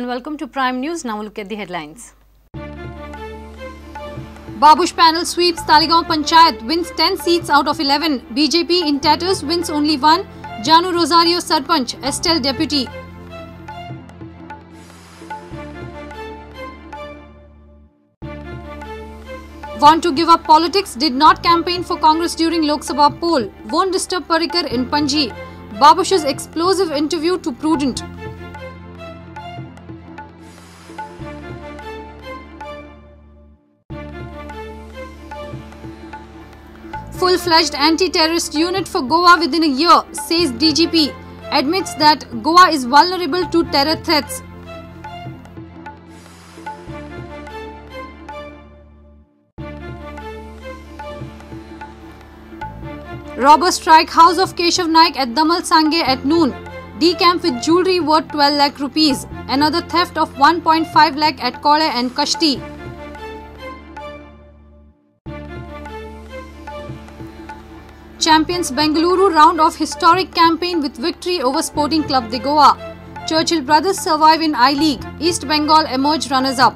and welcome to Prime News. Now look at the headlines. Babush panel sweeps Taleigao Panchayat, wins 10 seats out of 11. BJP in tatters wins only 1. Janu Rosario Sarpanch, Estell Deputy. Want to give up politics, did not campaign for Congress during Lok Sabha poll. Won't disturb Parrikar in Panji. Babush's explosive interview to Prudent. Full-fledged anti-terrorist unit for Goa within a year, says DGP. Admits that Goa is vulnerable to terror threats. Robbers strike house of Keshav Naik at Damal Sange at noon. Decamp with jewellery worth 12 lakh rupees. Another theft of 1.5 lakh at Kole and Kashti. Champions Bengaluru round off historic campaign with victory over Sporting Club de Goa. Churchill brothers survive in I-League. East Bengal emerge runners-up.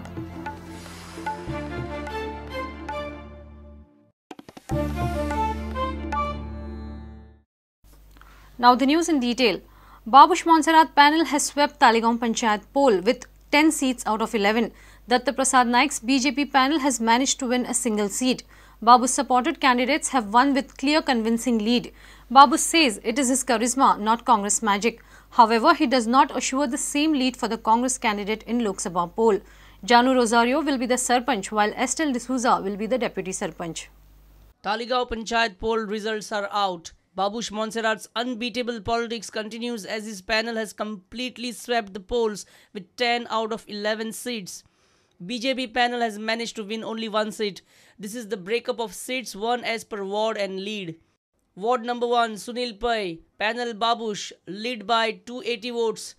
Now the news in detail. Babush Montserrat panel has swept Taleigao Panchayat poll with 10 seats out of 11. Datta Prasad Naik's BJP panel has managed to win a single seat. Babu's supported candidates have won with clear convincing lead. Babush says it is his charisma, not Congress magic. However, he does not assure the same lead for the Congress candidate in Lok Sabha poll. Janu Rosario will be the Sarpanch while Estell Deputy will be the Deputy Sarpanch. Taleigao Panchayat poll results are out. Babush Montserrat's unbeatable politics continues as his panel has completely swept the polls with 10 out of 11 seats. BJP panel has managed to win only 1 seat. This is the breakup of seats won as per ward and lead. Ward number 1, Sunil Pai, panel Babush, lead by 280 votes.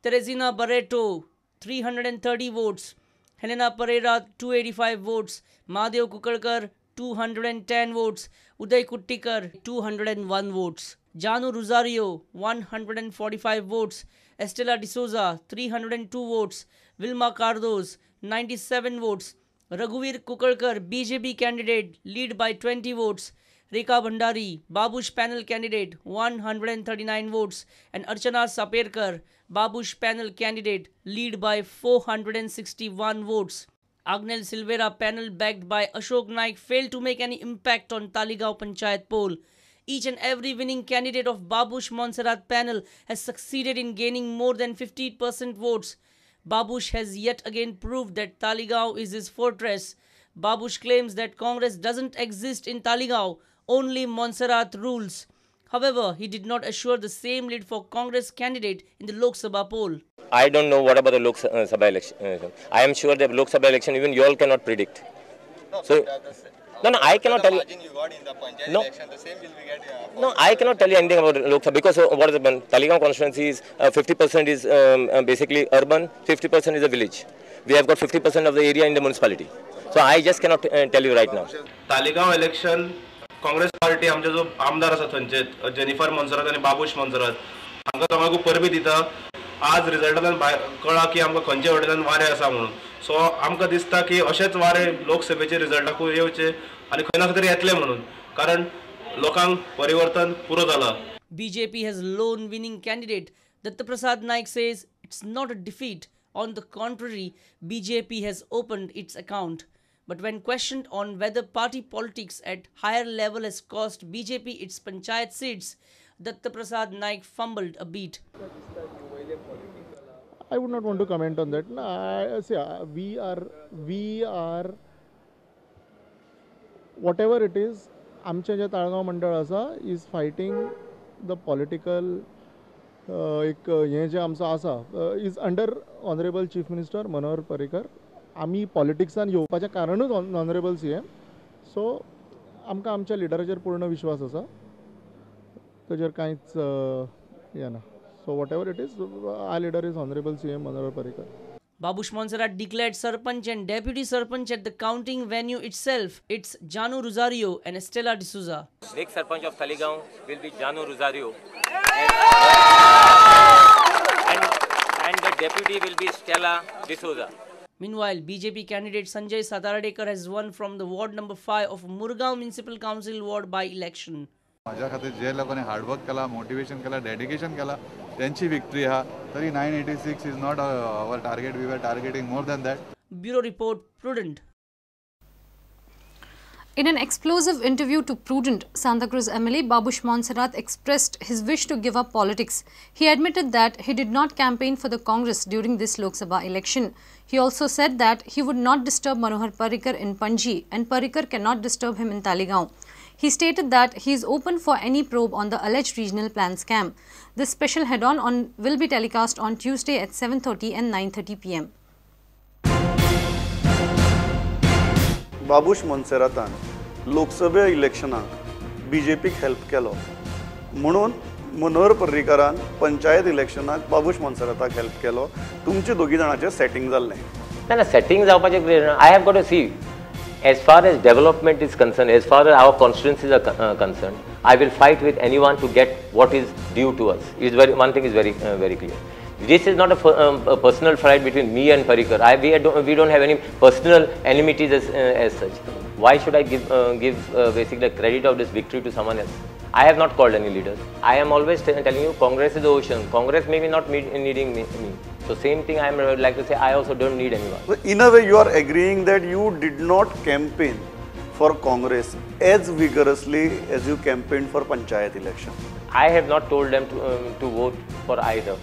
Teresina Barreto, 330 votes. Helena Pereira, 285 votes. Mahadev Kukalkar, 210 votes. Uday Kuttikar, 201 votes. Janu Rosario, 145 votes. Estella D'Souza, 302 votes. Vilma Cardos, 97 votes. Raghuveer Kukalkar, BJP candidate, lead by 20 votes. Rekha Bhandari, Babush panel candidate, 139 votes. And Archana Saperkar, Babush panel candidate, lead by 461 votes. Agnel Silvera panel backed by Ashok Naik failed to make any impact on Taleigao Panchayat poll. Each and every winning candidate of Babush Montserrat panel has succeeded in gaining more than 50% votes. Babush has yet again proved that Taleigao is his fortress. Babush claims that Congress doesn't exist in Taleigao, only Montserrat rules. However, he did not assure the same lead for Congress candidate in the Lok Sabha poll. I don't know what about the Lok Sabha election. I am sure that Lok Sabha election even you all cannot predict. No, I cannot tell you. No, I cannot tell you anything about Lok Sabha because what is the Taleigao constituency is 50% is basically urban, 50% is a village. We have got 50% of the area in the municipality. So I just cannot tell you right now. Taleigao election, Congress party आमचे जो आमदार आसा थंयचे Jennifer Monserrate आणि बाबूश मोन्सेरात आमकां दोगांकूय परबी दिता आज रिजल्टान कळ्ळा की आमकां खंयचे वटेच्यान वारे आसा म्हणून सो आमकां दिसता की अशेच वारे लोकसभेचे रिजल्टाकूय येवचे आनी खंय ना तरी येतले म्हणून कारण लोकांक परिवर्तन पुरो जाला. BJP has lone winning candidate. Datta Prasad Naik says it's not a defeat. On the contrary, BJP has opened its account. But when questioned on whether party politics at higher level has cost BJP its panchayat seats, Datta Prasad Naik fumbled a beat. I would not want to comment on that. No, we are whatever it is, आमचे जे ताळगांव मंडळ आसा is fighting the political एक हे जे आमचो आसा is under Honorable Chief Minister Manohar Parrikar. आमी पॉलिटिक्सान येवपाचें कारणूच honourable CM. सो आमकां आमच्या लिडराचेर पूर्ण विश्वास आसा ताचेर कांयच हें ना. So whatever it is, our leader is Honorable CM Manohar Parrikar. Babush Montserrat declared Sarpanch and Deputy Sarpanch at the counting venue itself. It's Janu Rosario and Estell Deputy. Next Sarpanch of Taleigao will be Janu Rosario. And the deputy will be Estell Deputy. Meanwhile, BJP candidate Sanjay Sataradekar has won from the ward number 5 of Murgaon Municipal Council ward by election. माझ्या खातीर जे लोकांनी hard work केला, motivation केला, dedication केला, त्यांची victory हा. तरी 986 is not our target. We were targeting more than that. Bureau report, Prudent. In an explosive interview to Prudent, Santa Cruz MLA Babush Montserrat expressed his wish to give up politics. He admitted that he did not campaign for the Congress during this Lok Sabha election. He also said that he would not disturb Manohar Parrikar in Panji and Parrikar cannot disturb him in Taleigao. He stated that he is open for any probe on the alleged regional plan scam. This special head-on will be telecast on Tuesday at 7:30 and 9:30 p.m. Babush मोन्सेरातान लोकसभा इलेक्शनाक बीजेपीक help केलो म्हणून मनोहर पर्रीकारान पंचायत इलेक्शनाक बाबूश मोन्सेराताक help केलो. तुमचे दोगी जाणांचे सेटिंग जाल्लें. ना सेटिंग जावपाचें I have got to see. As far as development is concerned, as far as our constituencies are concerned, I will fight with anyone to get what is due to us. One thing is very clear. This is not a personal fight between me and Parrikar. We don't have any personal enmities as such. Why should I give basically the credit of this victory to someone else? I have not called any leaders. I am always telling you, Congress is the ocean. Congress may be not needing me. So same thing I would like to say, I also don't need anyone. So in a way you are agreeing that you did not campaign for Congress as vigorously as you campaigned for Panchayat election. I have not told them to vote for either.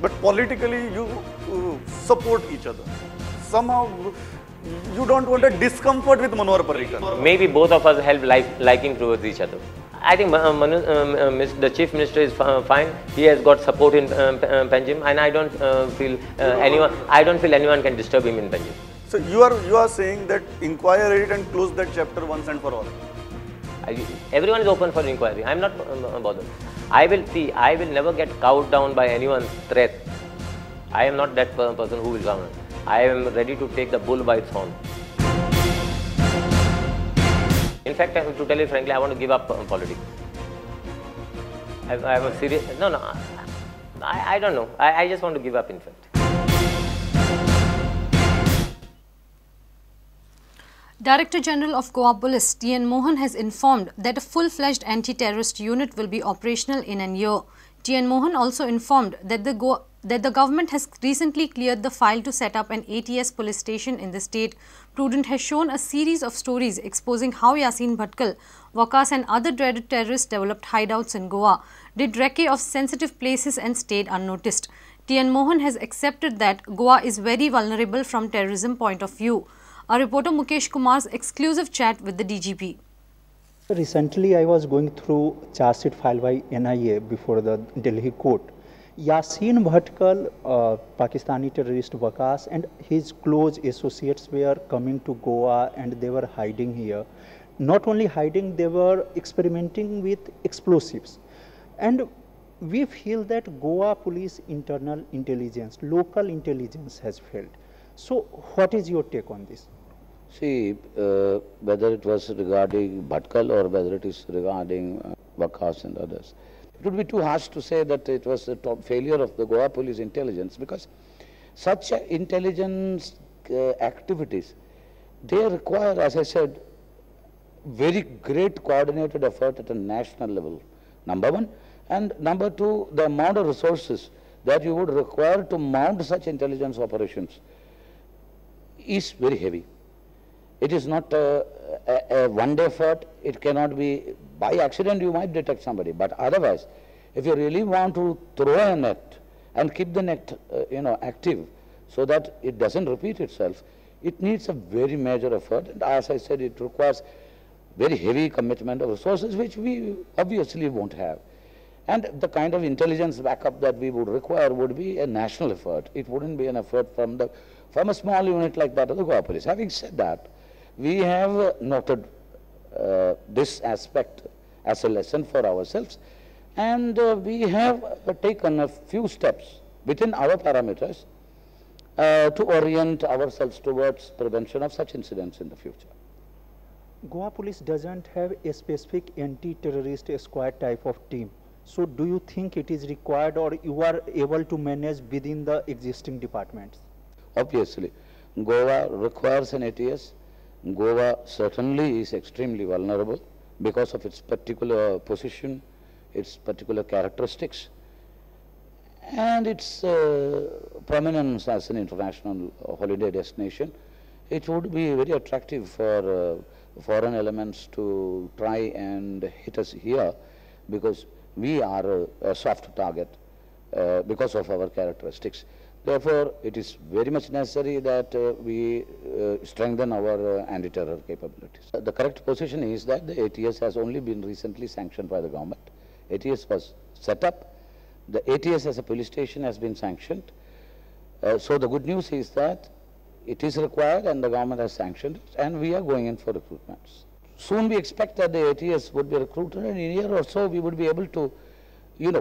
But politically you support each other. Somehow you don't want a discomfort with Manohar Parrikar. Maybe both of us have liking towards each other. I think the Chief Minister is fine. He has got support in Panjim, and I don't feel anyone can disturb him in Panjim. So you are saying that inquire it and close that chapter once and for all. Everyone is open for inquiry. I am not bothered. I will never get cowed down by anyone's threat. I am not that person who will come. I am ready to take the bull by its horn. In fact, to tell you frankly, I want to give up politics. I am a serious. No. I don't know. I just want to give up. In fact. Director General of Goa Police T.N. Mohan has informed that a full-fledged anti-terrorist unit will be operational in a year. T.N. Mohan also informed that the government has recently cleared the file to set up an ATS police station in the state. Prudent has shown a series of stories exposing how Yasin Bhatkal, Waqas and other dreaded terrorists developed hideouts in Goa, did recce of sensitive places and stayed unnoticed. T.N. Mohan has accepted that Goa is very vulnerable from terrorism point of view. Our reporter Mukesh Kumar's exclusive chat with the DGP. Recently, I was going through charge sheet filed by NIA before the Delhi court. Yasin Bhatkal, Pakistani terrorist Waqas, and his close associates were coming to Goa and they were hiding here. Not only hiding, they were experimenting with explosives. And we feel that Goa police internal intelligence, local intelligence has failed. So, what is your take on this? See, whether it was regarding Bhatkal or whether it is regarding Waqas and others, it would be too harsh to say that it was the top failure of the Goa police intelligence, because such intelligence activities, they require, as I said, very great coordinated effort at a national level, number one. And number two, the amount of resources that you would require to mount such intelligence operations is very heavy. It is not a one-day effort. It cannot be, by accident you might detect somebody, but otherwise, if you really want to throw a net and keep the net active so that it doesn't repeat itself, it needs a very major effort. And as I said, it requires very heavy commitment of resources, which we obviously won't have. And the kind of intelligence backup that we would require would be a national effort. It wouldn't be an effort from a small unit like that of the Goa Police. Having said that, we have noted this aspect as a lesson for ourselves, and we have taken a few steps within our parameters to orient ourselves towards prevention of such incidents in the future. Goa Police doesn't have a specific anti-terrorist squad type of team. So do you think it is required, or you are able to manage within the existing departments? Obviously, Goa requires an ATS. Goa certainly is extremely vulnerable because of its particular position, its particular characteristics, and its prominence as an international holiday destination. It would be very attractive for foreign elements to try and hit us here, because we are a soft target because of our characteristics. Therefore, it is very much necessary that we strengthen our anti-terror capabilities. The correct position is that the ATS has only been recently sanctioned by the government. ATS was set up. The ATS as a police station has been sanctioned. So the good news is that it is required and the government has sanctioned it, and we are going in for recruitments. Soon we expect that the ATS would be recruited, and in a year or so we would be able to,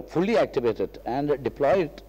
fully activate it and deploy it